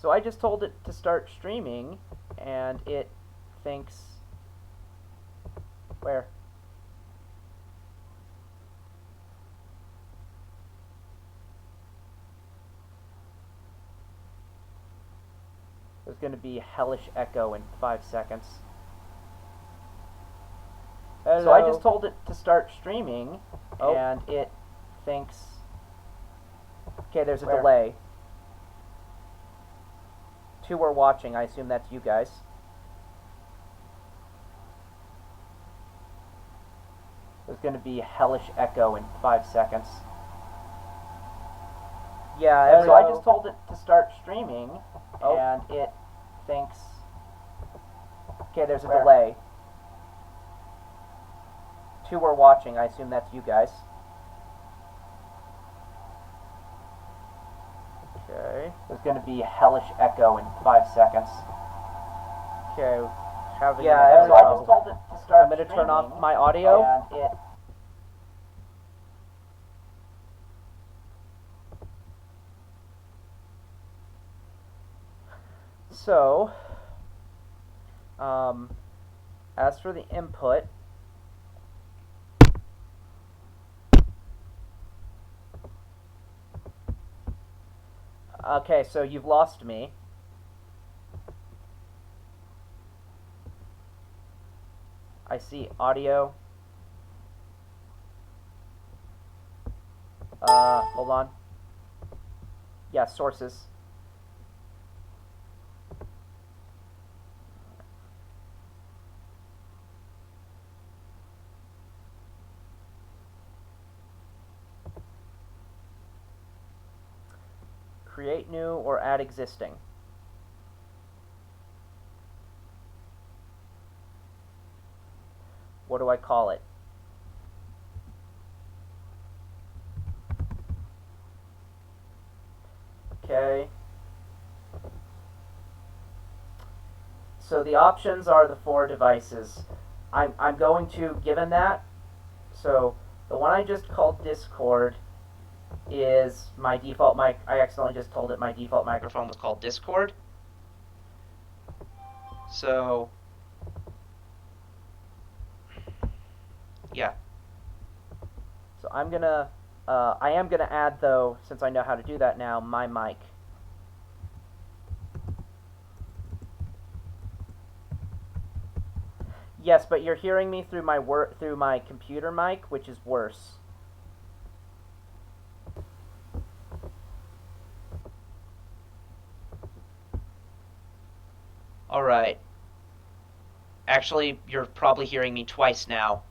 So I just told it to start streaming, and it thinks... Where? There's going to be a hellish echo in 5 seconds. Hello. So I just told it to start streaming, Oh. and it thinks... Okay, there's a Where? delay. 2 are watching. I assume that's you guys. There's going to be a hellish echo in 5 seconds. Yeah, so I just told it to start streaming, and it thinks... Okay, there's a Where? delay. 2 are watching. I assume that's you guys. Okay. There's going to be a hellish echo in 5 seconds. Okay. Yeah, so I just told it to start I'm going to turn off my audio. And it... So, as for the input, okay, so you've lost me. I see audio. Hold on. Yeah, sources. Create new or add existing. What do I call it? Okay. So the options are the 4 devices. I'm going to, given that, so the one I just called Discord is my default mic. I accidentally just told it my default microphone was called Discord. So, yeah. So I'm gonna, I am gonna add though, since I know how to do that now, my mic. Yes, but you're hearing me through my computer mic, which is worse. All right. Actually, you're probably hearing me twice now.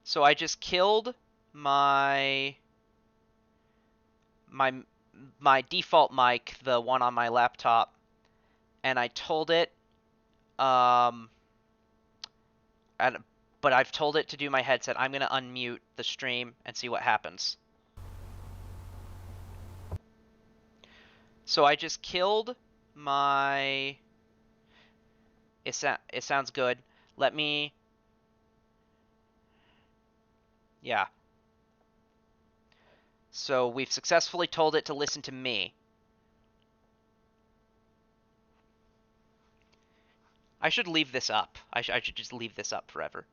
So I just killed my default mic, the one on my laptop, and I told it, but I've told it to do my headset. I'm gonna unmute the stream and see what happens. So I just killed my... It sounds good. Let me... Yeah. So we've successfully told it to listen to me. I should leave this up. I should just leave this up forever.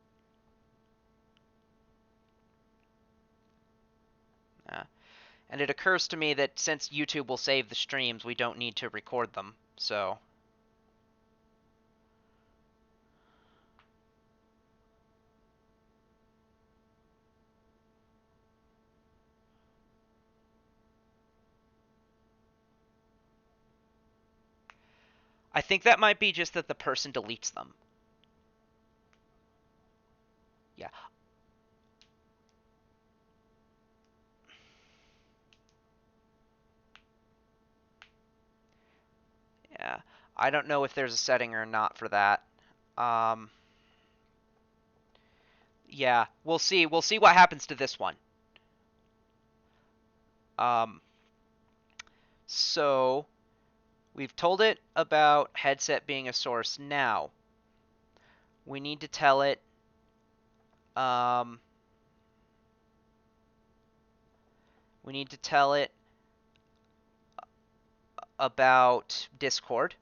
And it occurs to me that since YouTube will save the streams, we don't need to record them, so... I think that might be just that the person deletes them. Yeah. Yeah. I don't know if there's a setting or not for that. Yeah, we'll see. We'll see what happens to this one. So we've told it about headset being a source. Now we need to tell it Um, we need to tell it about Discord.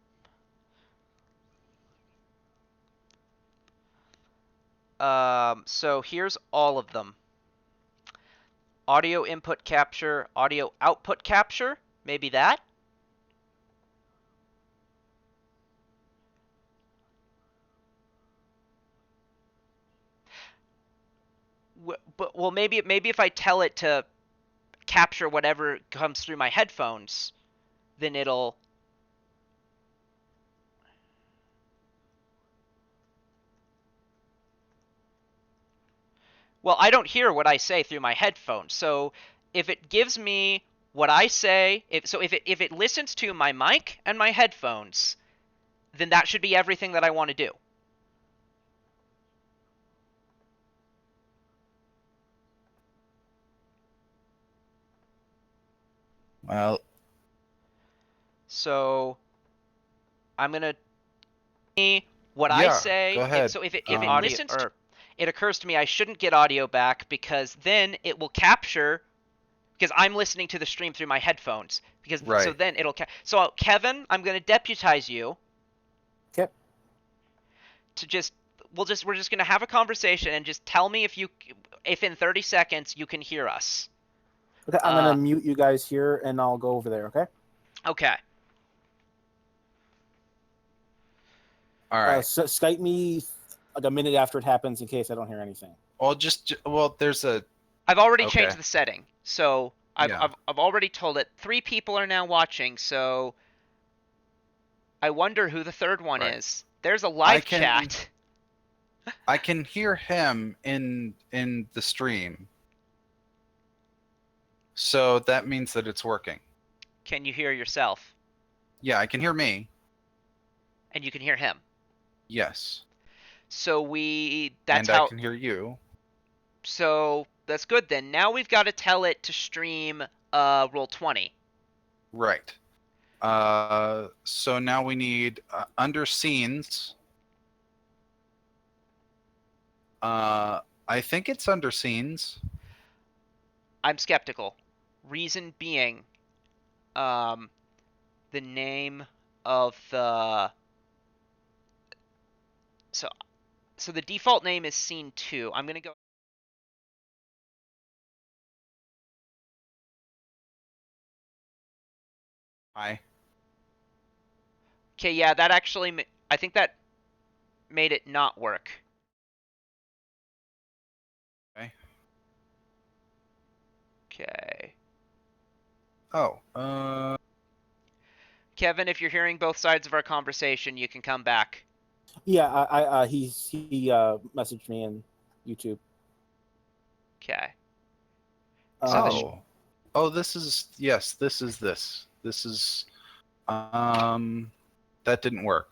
So here's all of them. Audio input capture, audio output capture, maybe that? But well, maybe if I tell it to capture whatever comes through my headphones, then it'll. Well, I don't hear what I say through my headphones, so if it gives me what I say, if it listens to my mic and my headphones, then that should be everything that I want to do. Well, So I'm gonna what I yeah, go say. ahead. So if it Um, listens to, it occurs to me I shouldn't get audio back because then it will capture because I'm listening to the stream through my headphones. Because so right. then it'll so Kevin, I'm gonna deputize you Okay. to just we're just gonna have a conversation and just tell me if in 30 seconds you can hear us. Okay, I'm gonna mute you guys here, and I'll go over there. Okay. Okay. All right. So Skype me like a minute after it happens in case I don't hear anything. Well, there's a I've already okay. changed the setting, so Yeah. I've already told it 3 people are now watching. So I wonder who the third one Right. is. There's a I live can chat. I can hear him in the stream. So that means that it's working. Can you hear yourself? Yeah, I can hear me. And you can hear him. Yes. So that's And I how. can hear you. So that's good then. Now we've got to tell it to stream Roll20. Right. So now we need under scenes. I think it's under scenes. I'm skeptical. Reason being, the name of the so so the default name is scene 2. I'm gonna go. Hi. Okay, yeah, that actually I think that made it not work. Okay. Okay. Oh. Kevin, if you're hearing both sides of our conversation, you can come back. Yeah, he messaged me in YouTube. Okay. Oh. Oh, this is yes. This is this. This is that didn't work.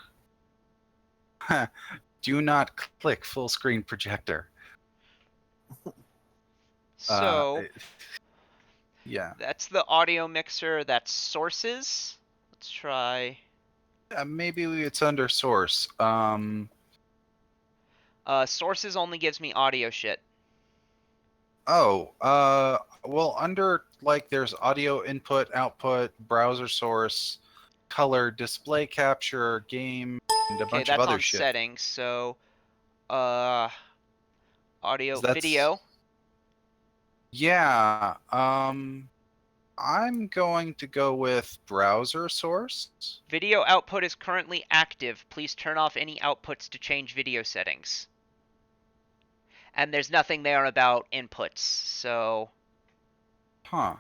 Do not click full screen projector. So Yeah. that's the audio mixer. That's sources. Let's try. Maybe it's under source. Sources only gives me audio shit. Oh. Well, under like there's audio input, output, browser source, color, display capture, game, and a Okay, bunch of that's other on shit. settings. So, audio, That's video. yeah. I'm going to go with browser source. Video output is currently active. Please turn off any outputs to change video settings. And there's nothing there about inputs, so. Huh.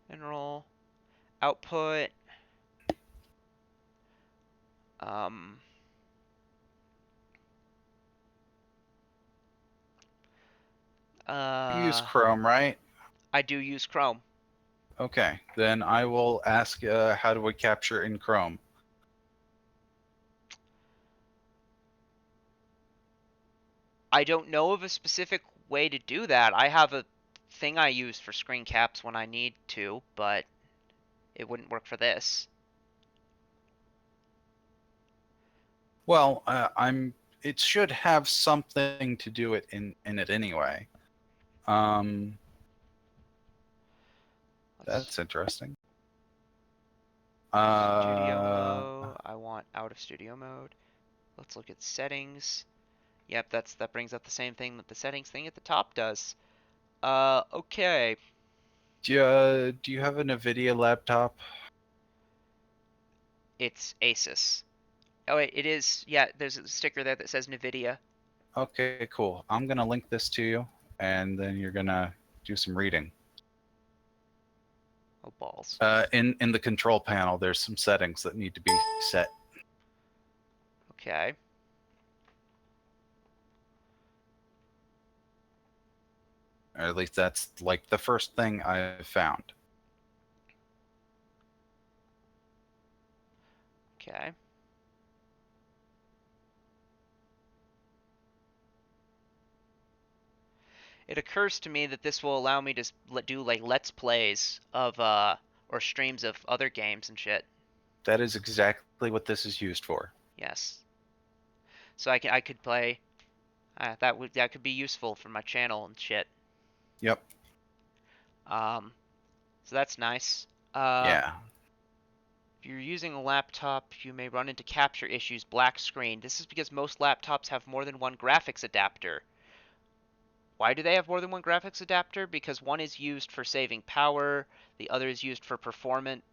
General output. Um. You use Chrome, right? I do use Chrome. Okay, then I will ask how do we capture in Chrome? I don't know of a specific way to do that. I have a thing I use for screen caps when I need to, but it wouldn't work for this. Well, It should have something to do it in it anyway. That's interesting. Studio mode. I want out of studio mode. Let's look at settings. Yep, that brings up the same thing that the settings thing at the top does. Okay. Do you have a NVIDIA laptop? It's Asus. Oh wait, it is. Yeah, there's a sticker there that says NVIDIA. Okay, cool. I'm gonna link this to you, and then you're gonna do some reading. Oh balls. In the control panel, there's some settings that need to be set. Okay. Or at least that's like the first thing I found. Okay. It occurs to me that this will allow me to do like let's plays of or streams of other games and shit. That is exactly what this is used for. Yes. So I could play. That could be useful for my channel and shit. Yep. So that's nice. Yeah. If you're using a laptop, you may run into capture issues. Black screen. This is because most laptops have more than one graphics adapter. Why do they have more than one graphics adapter? Because one is used for saving power, the other is used for performance,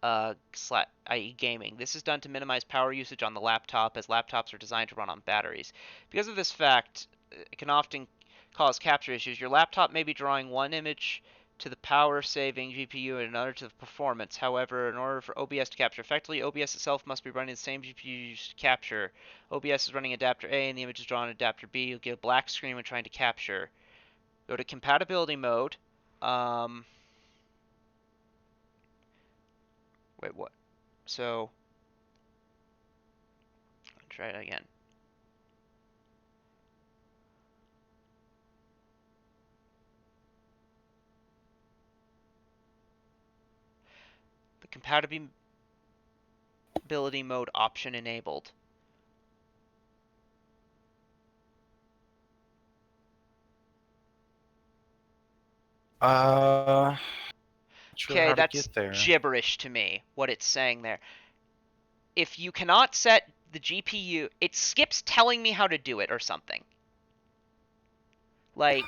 i.e. gaming. This is done to minimize power usage on the laptop, as laptops are designed to run on batteries. Because of this fact, it can often cause capture issues. Your laptop may be drawing one image to the power-saving GPU and another to the performance. However, in order for OBS to capture effectively, OBS itself must be running the same GPU used to capture. OBS is running adapter A and the image is drawn on adapter B. You'll get a black screen when trying to capture. Go to compatibility mode. Wait, what? So, I'll try it again. The compatibility mode option enabled. Not sure Okay, how to that's get there. gibberish to me, what it's saying there. If you cannot set the GPU, it skips telling me how to do it or something. Like,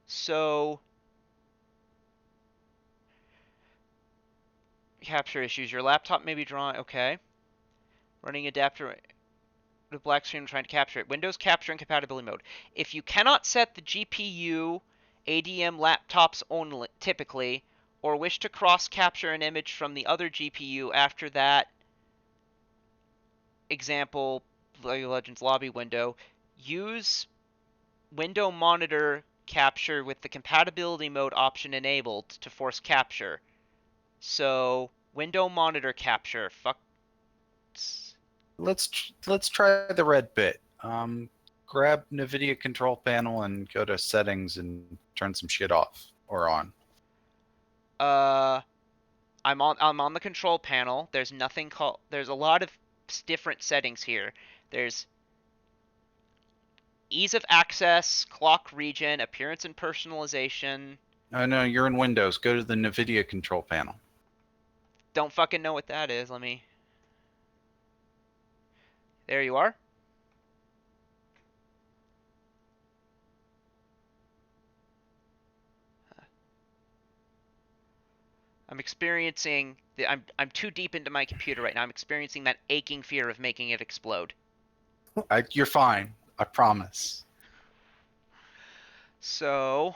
so capture issues. Your laptop may be drawing. Okay. Running adapter. The black screen trying to capture it. Windows capture and compatibility mode. If you cannot set the GPU ADM laptops only, typically, or wish to cross capture an image from the other GPU after that, example, League of Legends lobby window, use window monitor capture with the compatibility mode option enabled to force capture. So, window monitor capture. Fuck. Let's try the red bit. Grab NVIDIA control panel and go to settings and turn some shit off or on. I'm on the control panel. There's nothing called. There's a lot of different settings here. There's ease of access, clock region, appearance and personalization. Oh no, you're in Windows. Go to the NVIDIA control panel. Don't fucking know what that is. Let me. There you are. I'm experiencing I'm too deep into my computer right now. I'm experiencing that aching fear of making it explode. You're fine. I promise. So,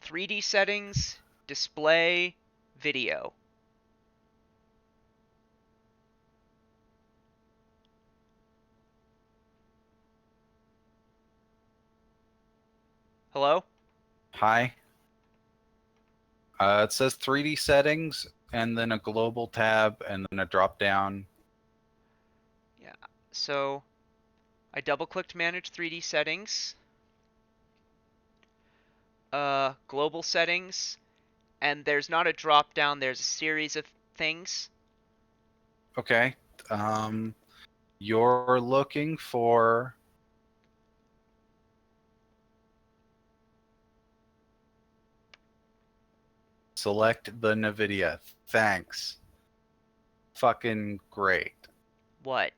3D settings, display, video. Hello? Hi. It says 3D settings and then a global tab, and then a drop down. Yeah. So I double-clicked Manage 3D Settings, Global Settings, and there's not a drop down. There's a series of things. Okay. You're looking for. Select the NVIDIA. Thanks. Fucking great. What?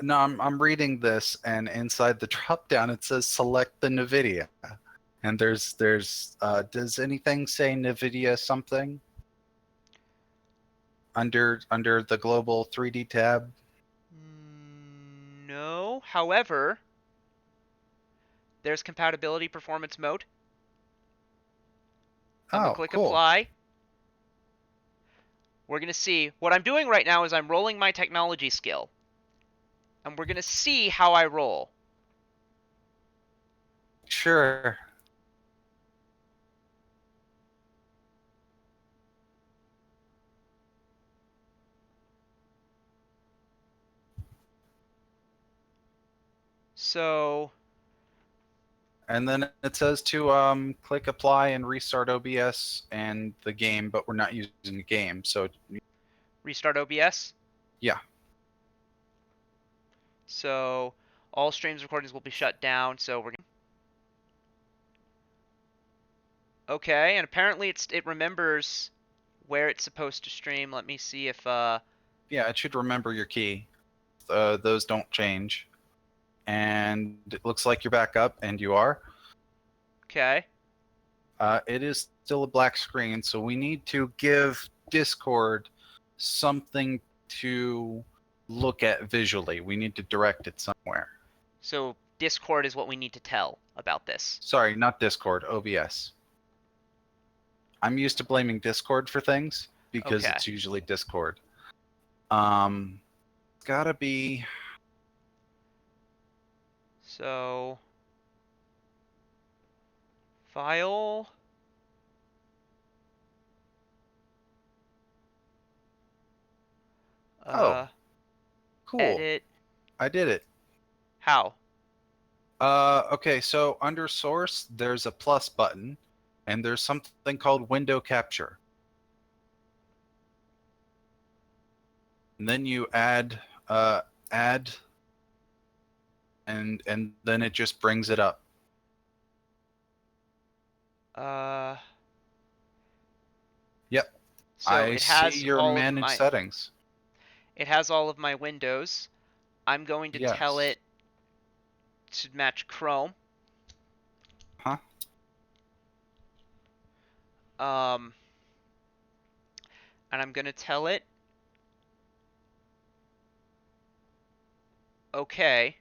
No, I'm reading this, and inside the drop down it says select the NVIDIA. And there's does anything say NVIDIA something? Under the global 3D tab? No. However, there's compatibility performance mode. I'm gonna Oh, click cool. apply. We're gonna see. What I'm doing right now is I'm rolling my technology skill. And we're gonna see how I roll. Sure. So And then it says to click apply and restart OBS and the game, but we're not using the game, so restart OBS. yeah. So all streams recordings will be shut down. So we're gonna. Okay, and apparently it remembers where it's supposed to stream. Let me see if Yeah, it should remember your key. Those don't change. And it looks like you're back up, and you are. okay. It is still a black screen, so we need to give Discord something to look at visually. We need to direct it somewhere. So Discord is what we need to tell about this. Sorry, not Discord, OBS. I'm used to blaming Discord for things because Okay. it's usually Discord. Gotta be. So file. Oh, cool. Edit. I did it. How? Okay, so under source, there's a plus button, and there's something called window capture. And then you add, and then it just brings it up. Yep. So I it has see your all of managed my. settings. It has all of my windows. I'm going to tell Yes. it to match Chrome. Huh? And I'm gonna tell it. Okay.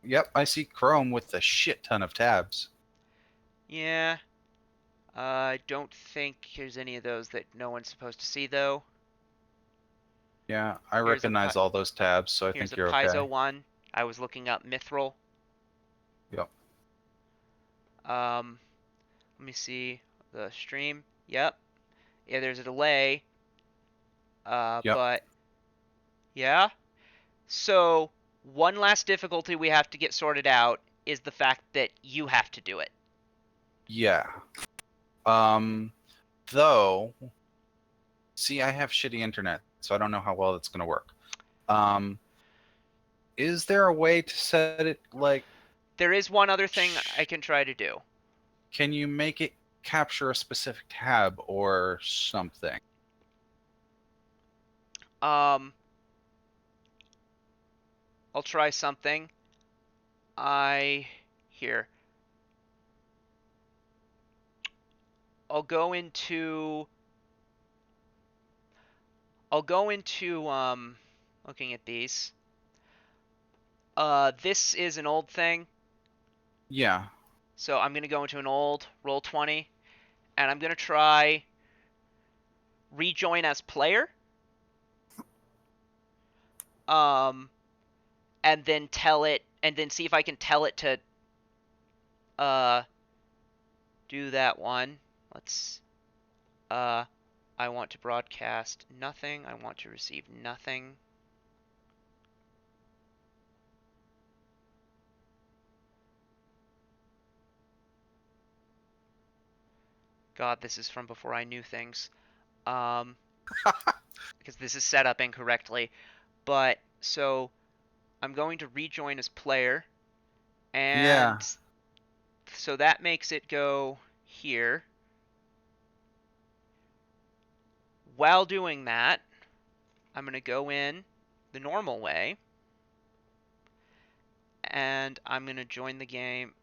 Yep, I see Chrome with a shit ton of tabs. Yeah. I don't think there's any of those that no one's supposed to see though. Yeah, I Here's a recognize all those tabs, so I Here's think a you're Paizo okay. one. I was looking up Mithril. Yep. Let me see the stream. Yep. Yeah, there's a delay. Yep. But yeah. So one last difficulty we have to get sorted out is the fact that you have to do it. Yeah. Though, see, I have shitty internet, so I don't know how well it's gonna work. Is there a way to set it like? There is one other thing I can try to do. Can you make it capture a specific tab or something? I'll try something. Here. I'll go into looking at these. This is an old thing. Yeah. So I'm going to go into an old Roll20 and I'm going to try rejoin as player. And then tell it, and then see if I can tell it to do that one. Let's I want to broadcast nothing. I want to receive nothing. God, this is from before I knew things. Because this is set up incorrectly. But, so, I'm going to rejoin as player. And Yeah. so that makes it go here. While doing that, I'm going to go in the normal way. And I'm going to join the game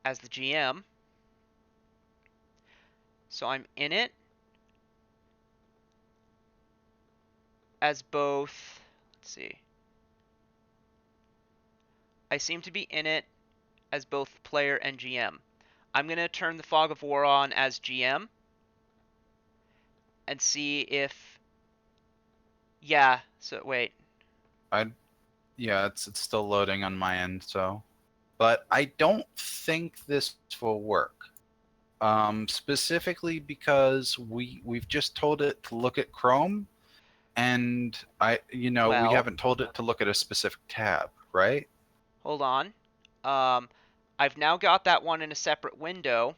as the GM. So I'm in it as both, let's see. I seem to be in it as both player and GM. I'm going to turn the Fog of War on as GM and see if, yeah, so wait. Yeah, it's still loading on my end, so. But I don't think this will work. Specifically because we've just told it to look at Chrome, and we Well, haven't told it to look at a specific tab, right? hold on. I've now got that one in a separate window.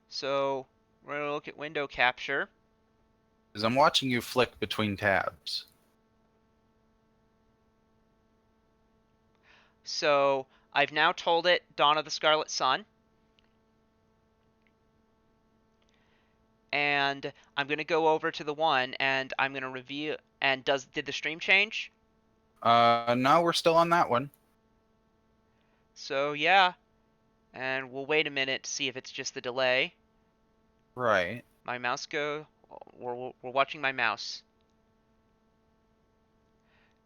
So we're going to look at window capture. Because I'm watching you flick between tabs. So I've now told it Dawn of the Scarlet Sun. And I'm going to go over to the one and I'm going to review. And did the stream change? No, we're still on that one. So yeah. And we'll wait a minute to see if it's just the delay. Right. My mouse we're watching my mouse.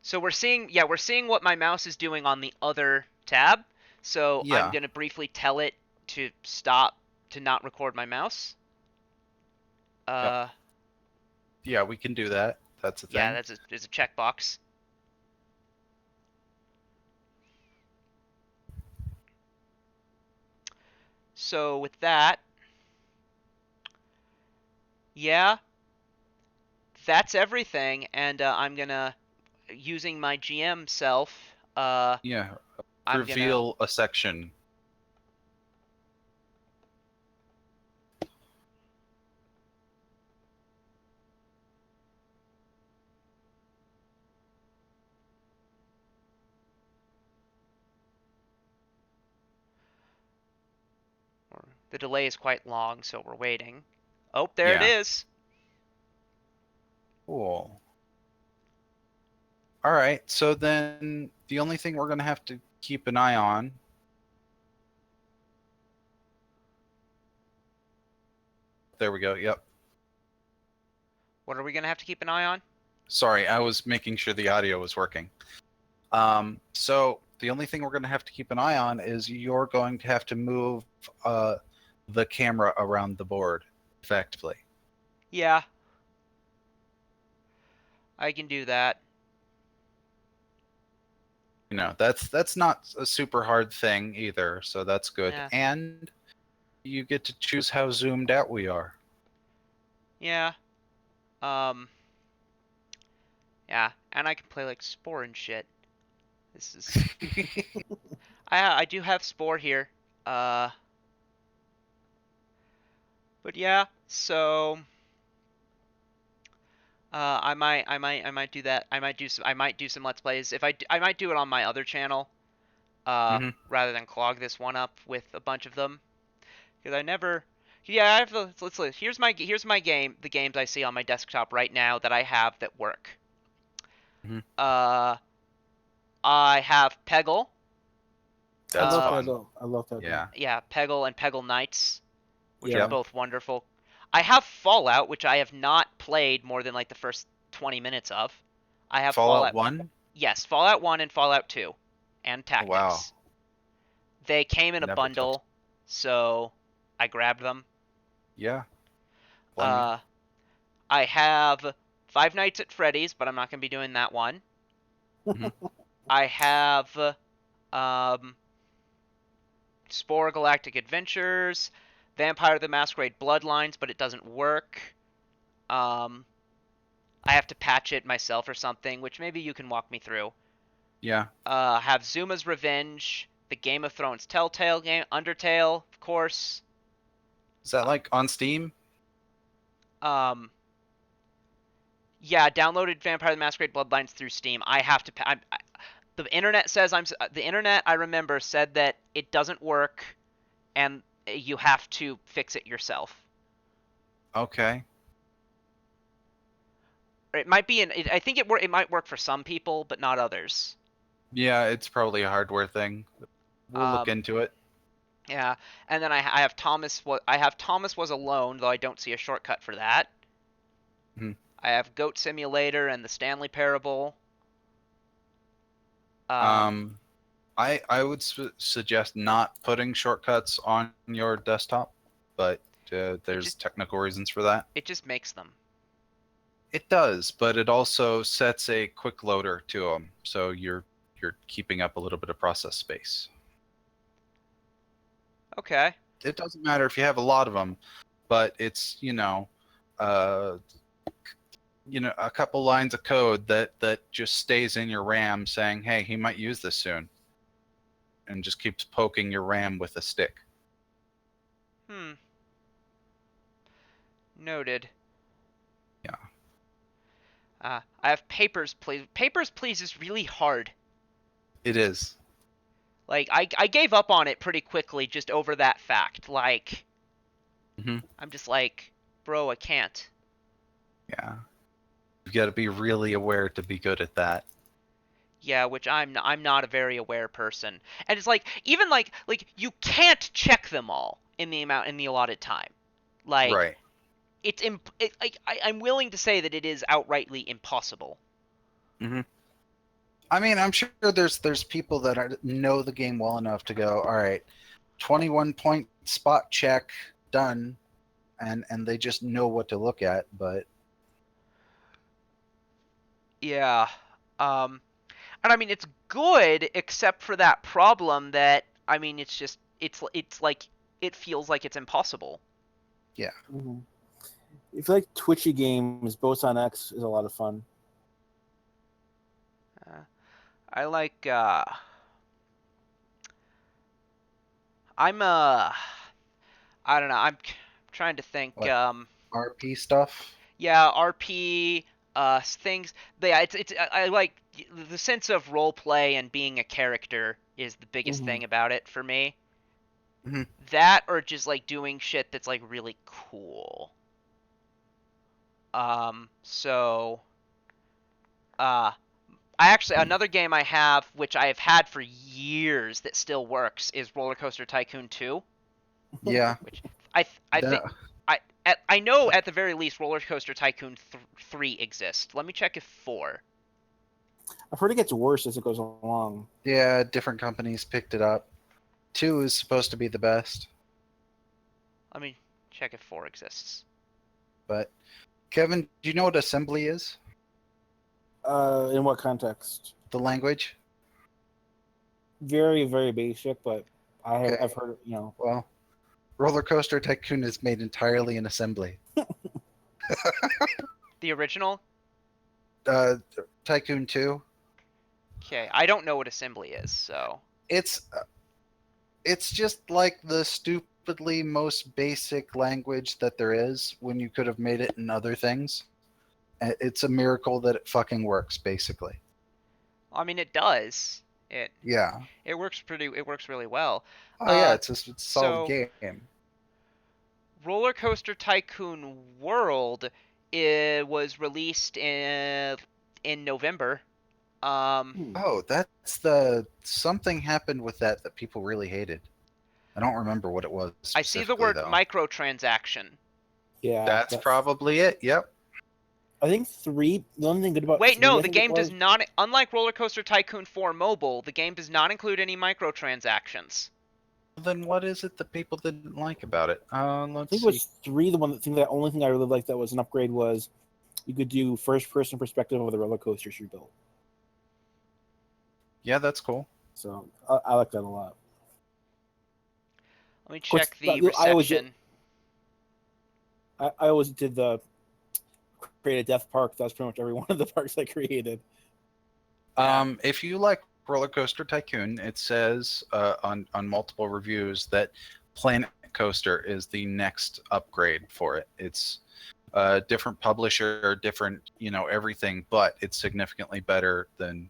So we're seeing what my mouse is doing on the other tab. So I'm Yeah. going to briefly tell it to stop, to not record my mouse. Yep. Yeah, we can do that. That's a thing. Yeah, there's a checkbox. So with that, yeah, that's everything. And I'm gonna, using my GM self, Yeah. I'm gonna, Reveal a section. the delay is quite long, so we're waiting. Oh, there it Yeah. is. Cool. All right. So then the only thing we're going to have to keep an eye on. There we go. Yep. What are we gonna have to keep an eye on? Sorry, I was making sure the audio was working. So the only thing we're going to have to keep an eye on is you're going to have to move the camera around the board effectively. Yeah, I can do that. That's not a super hard thing either, so that's good. Yeah. And you get to choose how zoomed out we are. Yeah. Yeah, and I can play like Spore and shit. This is. I do have Spore here. But yeah, so. I might do that. I might do some Let's Plays. I might do it on my other channel. Mhm. Rather than clog this one up with a bunch of them. Because I never. Yeah, I have the. Let's look. Here's my game. The games I see on my desktop right now that I have that work. Mhm. I have Peggle. That's I love fun. Peggle. I love Peggle. Yeah. Yeah, Peggle and Peggle Knights, which Yeah. are both wonderful. I have Fallout, which I have not played more than like the first 20 minutes of. I have Fallout 1? Yes, Fallout 1 and Fallout 2, and Tactics. Wow. They came in a Never bundle, touched. so I grabbed them. Yeah. Blame I have Five Nights at Freddy's, but I'm not going to be doing that one. Mhm. I have Spore Galactic Adventures, Vampire the Masquerade Bloodlines, but it doesn't work. I have to patch it myself or something, which maybe you can walk me through. Yeah. Have Zuma's Revenge, the Game of Thrones Telltale game, Undertale, of course. Is that like on Steam? Um, yeah, downloaded Vampire the Masquerade Bloodlines through Steam. I have to. The internet says the internet. I remember said that it doesn't work, and you have to fix it yourself. Okay. It might be I think it might work for some people, but not others. Yeah, it's probably a hardware thing. We'll look into it. Yeah, and then I have Thomas. I have Thomas Was Alone, though I don't see a shortcut for that. Mhm. I have Goat Simulator and the Stanley Parable. I would suggest not putting shortcuts on your desktop, but there's technical reasons for that. It just makes them. It does, but it also sets a quick loader to them, so you're keeping up a little bit of process space. Okay. It doesn't matter if you have a lot of them, but it's a couple lines of code that just stays in your RAM saying, hey, he might use this soon, and just keeps poking your RAM with a stick. Noted. Yeah. I have Papers, Please. Papers, Please is really hard. It is. Like, I gave up on it pretty quickly just over that fact. Like, I'm just like, bro, I can't. Yeah. You've got to be really aware to be good at that. Yeah, which I'm not a very aware person. And it's like, even like you can't check them all in the allotted time. Like, Right. I'm willing to say that it is outrightly impossible. I mean, I'm sure there's people that know the game well enough to go, all right, 21 point spot check done, and they just know what to look at. But yeah, and I mean it's good except for that problem that I mean it's just it's like it feels like it's impossible. Yeah. Mm-hmm. If you like twitchy games, Boats on X is a lot of fun. I like I don't know. I'm trying to think. What? RP stuff. Yeah, RP things. Yeah, it's I like the sense of role play and being a character is the biggest thing about it for me. That or just like doing shit that's like really cool. I actually another game I have which I have had for years that still works is Roller Coaster Tycoon 2. Yeah. Which I think I know at the very least Roller Coaster Tycoon 3 exists. Let me check if 4. I've heard it gets worse as it goes along. Yeah, different companies picked it up. 2 is supposed to be the best. Let me check if 4 exists. But Kevin, do you know what assembly is? In what context? The language? Very, very basic, but I've heard, Well, Roller Coaster Tycoon is made entirely in assembly. The original? Tycoon 2. Okay, I don't know what assembly is, so It's just like the stupidly most basic language that there is when you could have made it in other things. It's a miracle that it fucking works, basically. I mean it does. It works really well. Oh yeah, it's a solid game. Roller Coaster Tycoon World was released in November. Oh, that's something happened with that people really hated. I don't remember what it was. I see the word microtransaction. Yeah. That's probably it. Yep. I think 3. The only thing good about Wait, 3, no, the game does not. Unlike Roller Coaster Tycoon 4 Mobile, the game does not include any microtransactions. Then what is it that people didn't like about it? I think it was 3. The only thing I really liked that was an upgrade was you could do first-person perspective of the roller coasters you built. Yeah, that's cool. So I like that a lot. Let me check the reception. I always did the create a death park. That's pretty much every one of the parks I created. Yeah. If you like Roller Coaster Tycoon, it says on multiple reviews that Planet Coaster is the next upgrade for it. It's a different publisher, different everything, but it's significantly better than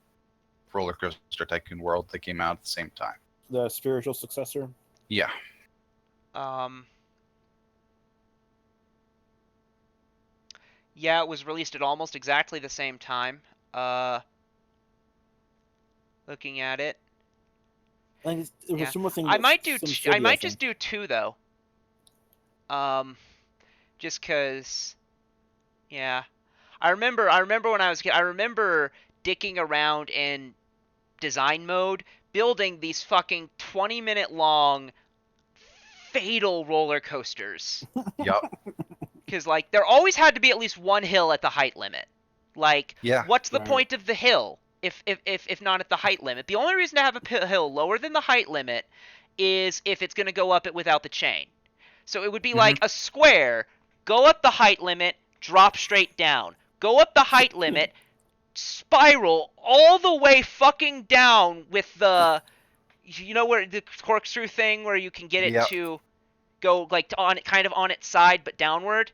Roller Coaster Tycoon World that came out at the same time. The spiritual successor. Yeah. Yeah, it was released at almost exactly the same time. Looking at it. Like there was Yeah. some more thing I about might do I SimCity, I might just think. do 2 though. Just cuz yeah. I remember when I was a kid, I remember dicking around in design mode building these fucking 20-minute long fatal roller coasters. Yup. Cuz like there always had to be at least one hill at the height limit. Like Yeah. what's the Right. point of the hill if not at the height limit? The only reason to have a hill lower than the height limit is if it's going to go up it without the chain. So it would be like a square, go up the height limit, drop straight down. Go up the height limit, spiral all the way fucking down with the where the corkscrew thing where you can get it Yep. to go like on kind of on its side but downward.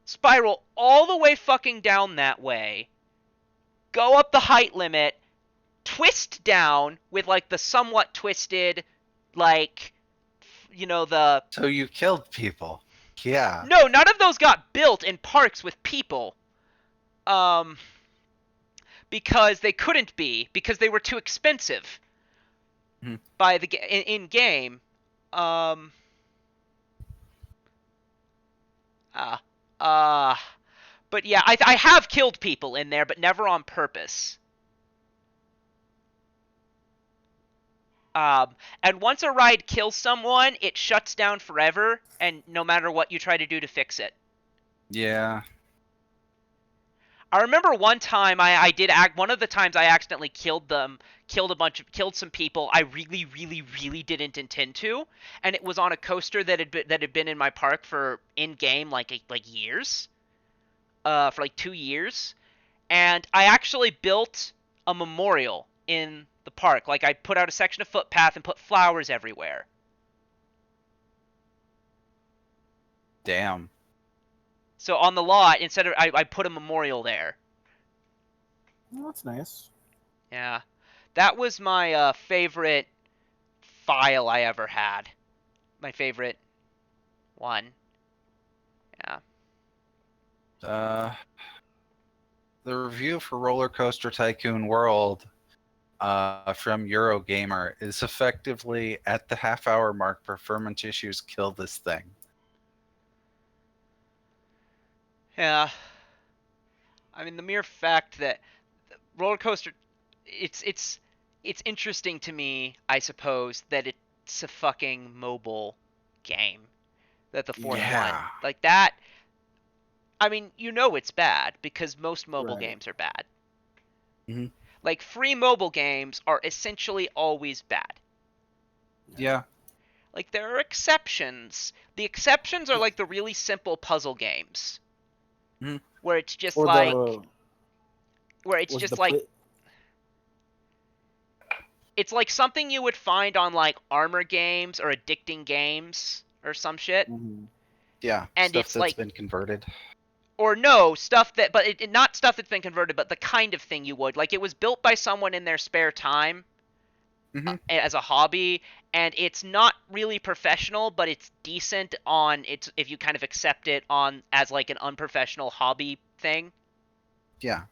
Spiral all the way fucking down that way. Go up the height limit, twist down with like the somewhat twisted like the So you killed people. Yeah. No, none of those got built in parks with people. Because they couldn't be because they were too expensive by the in game. But yeah, I have killed people in there, but never on purpose. And once a ride kills someone, it shuts down forever, and no matter what you try to do to fix it. Yeah. I remember one time I did one of the times I accidentally killed some people I really really really didn't intend to, and it was on a coaster that had been in my park for in game like years, for like 2 years, and I actually built a memorial in the park. Like I put out a section of footpath and put flowers everywhere. Damn. So on the lot, instead of I put a memorial there. Oh, that's nice. Yeah, that was my favorite file I ever had. My favorite one. Yeah. The review for Roller Coaster Tycoon World from Eurogamer is effectively at the half-hour mark. Performance issues kill this thing. Yeah. I mean, the mere fact that roller coaster, it's interesting to me, I suppose, that it's a fucking mobile game. That the fourth one, like that. I mean, it's bad because most mobile games are bad. Mm-hmm. Like free mobile games are essentially always bad. Yeah. Like there are exceptions. The exceptions are like the really simple puzzle games. Mm-hmm. Where it's just Or like the, where it's just like it's like something you would find on like Armor Games or Addicting Games or some shit. Mm-hmm. Yeah, and stuff it's that's like been converted. Or no, stuff that but it not stuff that's been converted, but the kind of thing you would. Like it was built by someone in their spare time as a hobby, and it's not really professional, but it's decent on it's if you kind of accept it on as like an unprofessional hobby thing. Yeah.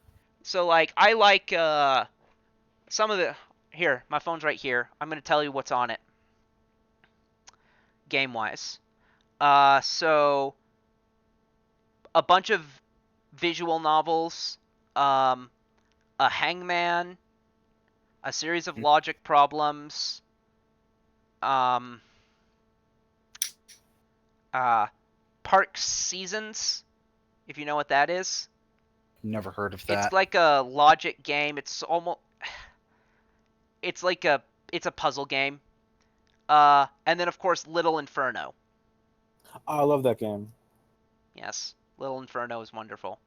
So like I like some of the here, my phone's right here. I'm going to tell you what's on it. Game-wise. So a bunch of visual novels, a hangman, a series of logic problems, park seasons, if you know what that is. Never heard of that. It's like a logic game. It's a puzzle game. And then of course Little Inferno. I love that game. Yes, Little Inferno is wonderful.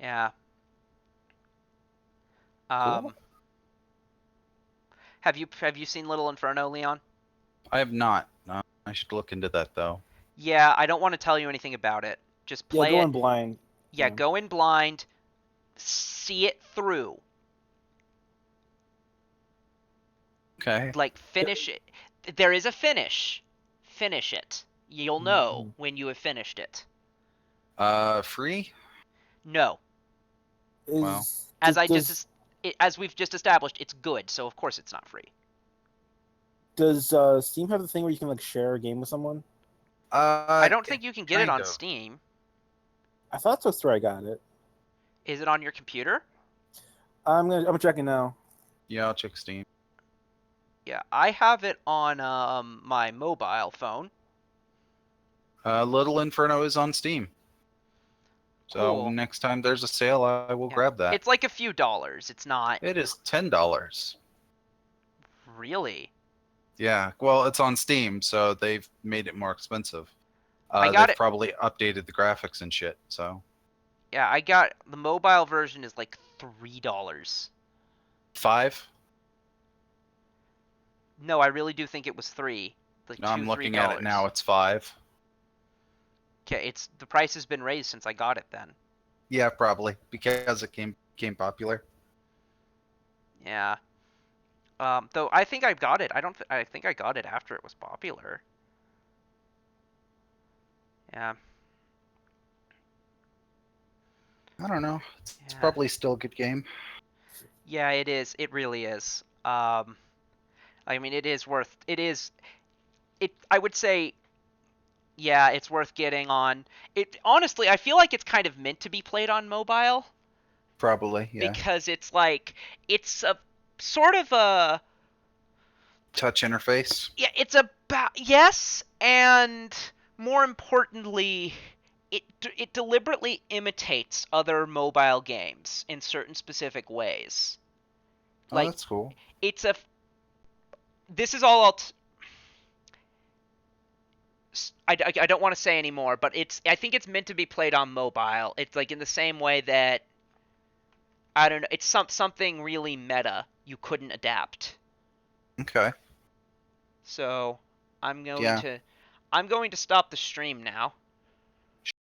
Yeah. Cool. Have you seen Little Inferno, Leon? I have not. I should look into that though. Yeah, I don't want to tell you anything about it. Just Yeah, play go it. in blind. Yeah, go in blind, see it through. Okay. Like finish it. There is a finish. Finish it. You'll know Mhm. when you have finished it. Free? No. Well, Is As I does just as we've just established, it's good, so of course it's not free. does Steam have the thing where you can like share a game with someone? I don't think you can get it kind on of. Steam. I thought that's where I got it. Is it on your computer? I'm checking now. Yeah, I'll check Steam. Yeah, I have it on my mobile phone. Little Inferno is on Steam. So Cool. next time there's a sale, I will Yeah. grab that. It's like a few dollars. It's not It is $10. really. Yeah, well, it's on Steam, so they've made it more expensive. I got They've it. probably updated the graphics and shit. So Yeah, I got the mobile version is like $3. 5. No, I really do think it was three. Like No, I'm $3. looking at it now. It's 5. Okay, it's the price has been raised since I got it then. Yeah, probably because it became popular. Yeah. Though I think I got it. I think I got it after it was popular. Yeah. I don't know. It's Yeah. probably still a good game. Yeah, it is. It really is. I mean, it is worth. It is. It. I would say. Yeah, it's worth getting on. It honestly, I feel like it's kind of meant to be played on mobile Probably, yeah. because it's like it's a sort of a Touch interface. yeah, it's about yes, and more importantly, it deliberately imitates other mobile games in certain specific ways. Oh, Like that's cool. it's a this is all I don't want to say anymore, but I think it's meant to be played on mobile. It's like in the same way that I don't know, it's something really meta you couldn't adapt. Okay. So I'm going Yeah. to I'm going to stop the stream now.